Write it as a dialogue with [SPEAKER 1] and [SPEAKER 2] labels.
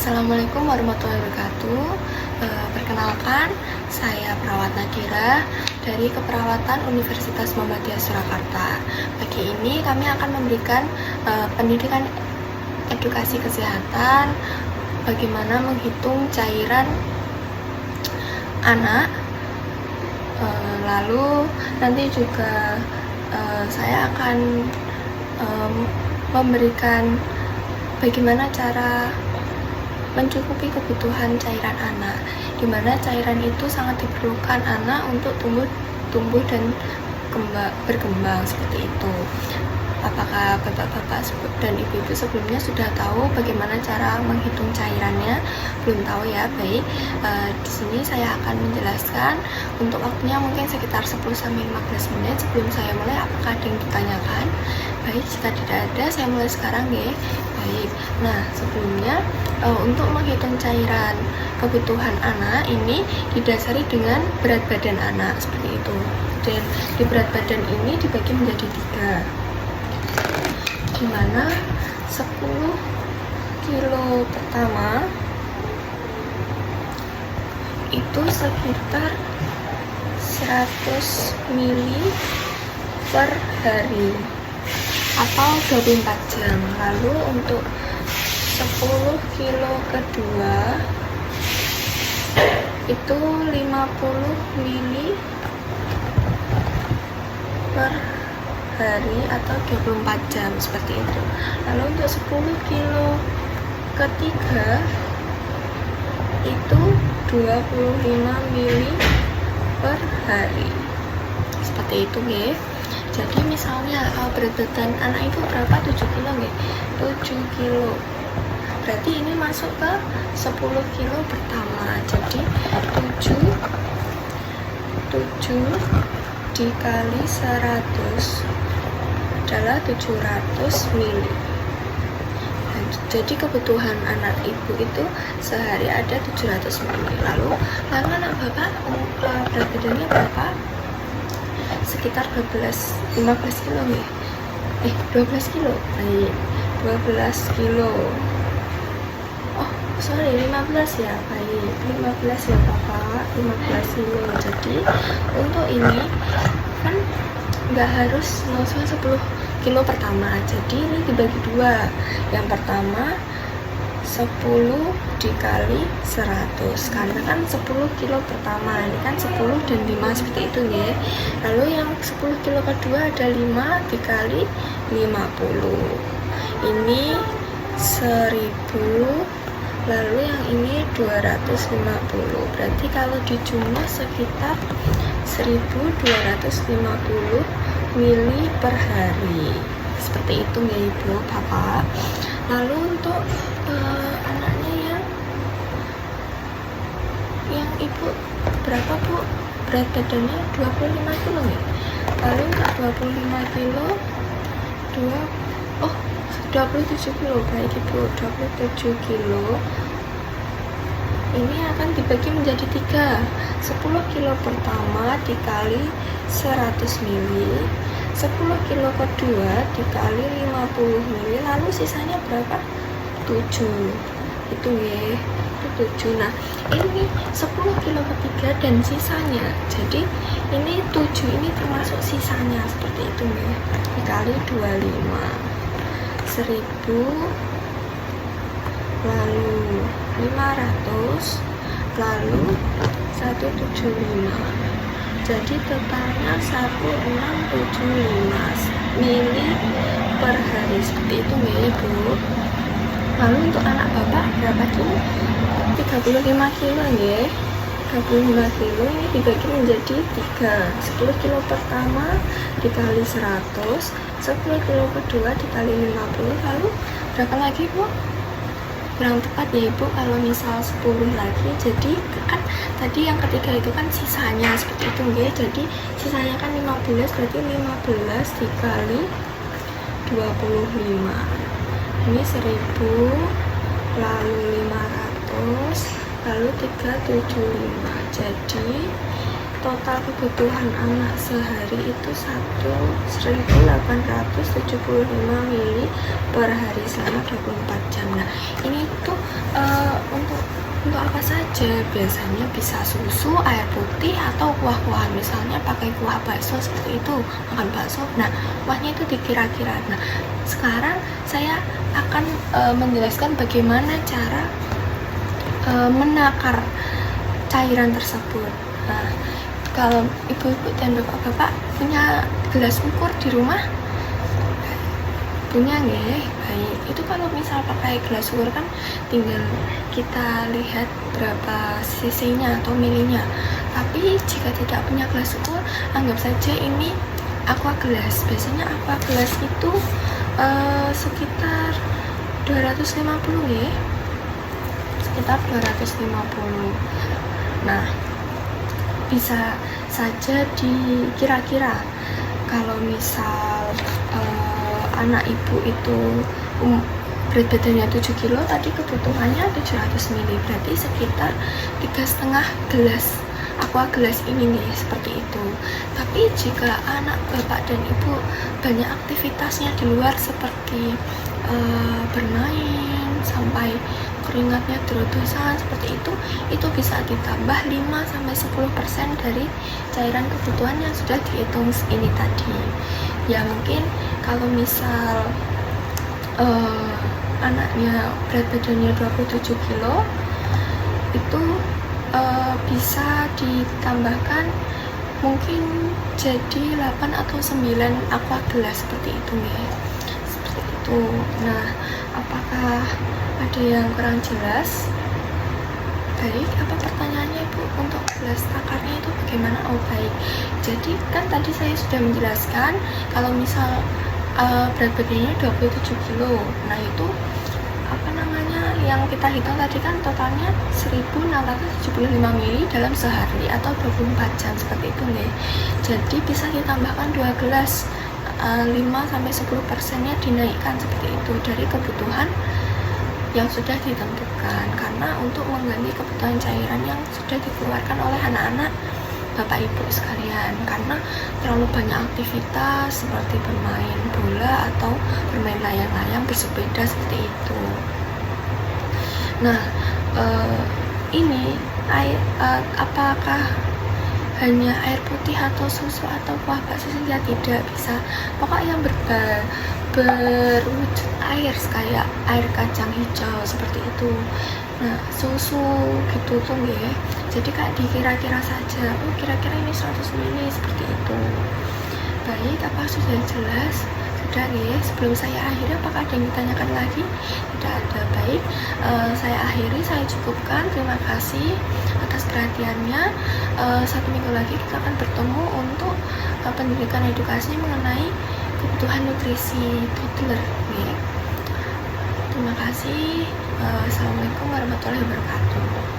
[SPEAKER 1] Assalamualaikum warahmatullahi wabarakatuh. Perkenalkan, saya Perawat Nadira dari Keperawatan Universitas Muhammadiyah Surakarta. Pagi ini kami akan memberikan pendidikan edukasi kesehatan, bagaimana menghitung cairan anak. Lalu nanti juga saya akan memberikan bagaimana cara mencukupi kebutuhan cairan anak, di mana cairan itu sangat diperlukan anak untuk tumbuh dan berkembang seperti itu. Apakah bapak-bapak dan ibu-ibu sebelumnya sudah tahu bagaimana cara menghitung cairannya? Belum tahu ya? Baik, di sini saya akan menjelaskan. Untuk waktunya mungkin sekitar 10-15 menit sebelum saya mulai. Apakah ada yang ditanyakan? Baik, jika tidak ada, saya mulai sekarang ya. Baik, nah sebelumnya untuk menghitung cairan kebutuhan anak ini didasari dengan berat badan anak seperti itu. Dan di berat badan ini dibagi menjadi 3, di mana 10 kilo pertama itu sekitar 100 mili per hari atau 24 jam. Lalu untuk 10 kilo kedua itu 50 mili per hari atau 24 jam seperti itu. Lalu untuk 10 kilo ketiga itu 25 mili per hari seperti itu ya. Jadi misalnya berat badan anak itu berapa? 7 kilo ya? 7 kilo berarti ini masuk ke 10 kilo pertama. Jadi 7 dikali 100 adalah 700 mili. Jadi kebutuhan anak ibu itu sehari ada 700 mili. Lalu anak bapak berat badannya berapa? Sekitar 15 kilo nih. 12 kilo. Baik, 12 kilo. Oh, sorry, 15 ya. Baik, 15 ya Bapak, 15 kilo. Jadi untuk ini kan nggak harus langsung 10 kilo pertama. Jadi ini dibagi 2. Yang pertama 10 dikali 100, karena kan 10 kilo pertama ini kan 10 dan 5 seperti itu ya. Lalu yang 10 kilo kedua ada 5 dikali 50, ini 1000. Lalu yang ini 250, berarti kalau dijumlah sekitar 1250 mili per hari seperti itu ya ibu bapak. Lalu untuk anaknya yang ibu berapa bu? Berat badannya 25 kilo ya. Lalu untuk 25 kilo 27 kilo. Baik ibu, 27 kilo ini akan dibagi menjadi 3. 10 kilo pertama dikali 100 mili, 10 kilo kedua dikali 50 mili, lalu sisanya berapa? 7. Itu ya, itu 7. Nah ini 10 kilo ketiga dan sisanya, jadi ini 7 ini termasuk sisanya seperti itu ya, dikali 25, 1000, lalu 500, lalu 175. Jadi totalnya 1675 mili per hari seperti itu ya ibu. Lalu untuk anak bapak berapa kilo? 35 kilo ya. 35 kilo ini dibagi menjadi 3. 10 kilo pertama dikali 100, 10 kilo kedua dikali 50, lalu berapa lagi bu? Kurang tepat ya ibu kalau misal 10 lagi. Jadi kan tadi yang ketiga itu kan sisanya seperti itu ya. Jadi sisanya kan 15, berarti 15 dikali 25, ini 1000, lalu 500, lalu 375. Jadi total kebutuhan anak sehari itu 1875 mili per hari selama 24 jam. Nah ini tuh apa saja. Biasanya bisa susu, air putih, atau kuah-kuahan. Misalnya pakai kuah bakso seperti itu, makan bakso. Nah, kuahnya itu dikira-kira. Nah, sekarang saya akan menjelaskan bagaimana cara menakar cairan tersebut. Nah, kalau ibu-ibu dan bapak-bapak punya gelas ukur di rumah? Punya nggih? Baik. Itu kalau misal pakai gelas ukur kan tinggal kita lihat berapa cc-nya atau milinya. Tapi jika tidak punya gelas ukur, anggap saja ini aqua gelas. Biasanya aqua gelas itu sekitar 250 nggih. Sekitar 250. Nah, bisa saja dikira-kira kalau misal anak ibu itu berat badannya 7 kilo, tadi kebutuhannya 700 ml, berarti sekitar 3,5 gelas aqua gelas ini nih, seperti itu. Tapi jika anak bapak dan ibu banyak aktivitasnya di luar seperti bermain sampai keringatnya terus-terusan seperti itu bisa ditambah 5-10% dari cairan kebutuhan yang sudah dihitung ini tadi. Ya mungkin kalau misal anaknya berat badannya 27 kilo itu bisa ditambahkan mungkin jadi 8 atau 9 aqua gelas seperti itu ya. Seperti itu. Nah, apakah ada yang kurang jelas? Baik, apa pertanyaannya Bu untuk gelas takarnya itu bagaimana? Oh baik, jadi kan tadi saya sudah menjelaskan kalau misal berat badannya 27 kilo, nah itu apa namanya yang kita hitung tadi kan totalnya 1675 ml dalam sehari atau 24 jam seperti itu nih. Jadi bisa ditambahkan 2 gelas, 5-10%-nya dinaikkan seperti itu dari kebutuhan yang sudah ditentukan, karena untuk mengganti kebutuhan cairan yang sudah dikeluarkan oleh anak-anak bapak ibu sekalian, karena terlalu banyak aktivitas seperti bermain bola atau bermain layang-layang, bersepeda seperti itu. Nah, ini apakah hanya air putih atau susu atau kuah bakso saja? Tidak, bisa pokoknya yang berwujud air kayak air kacang hijau seperti itu. Nah, susu gitu tuh ya. Jadi kayak dikira-kira saja, oh kira-kira ini 100 ml seperti itu. Baik, apa sudah jelas? Sudah ya. Sebelum saya akhiri, apakah ada yang ditanyakan lagi? Tidak ada. Baik, saya akhiri, saya cukupkan. Terima kasih atas perhatiannya. 1 minggu lagi kita akan bertemu untuk pendidikan edukasi mengenai kebutuhan nutrisi toddler ya. Terima kasih. Assalamualaikum warahmatullahi wabarakatuh.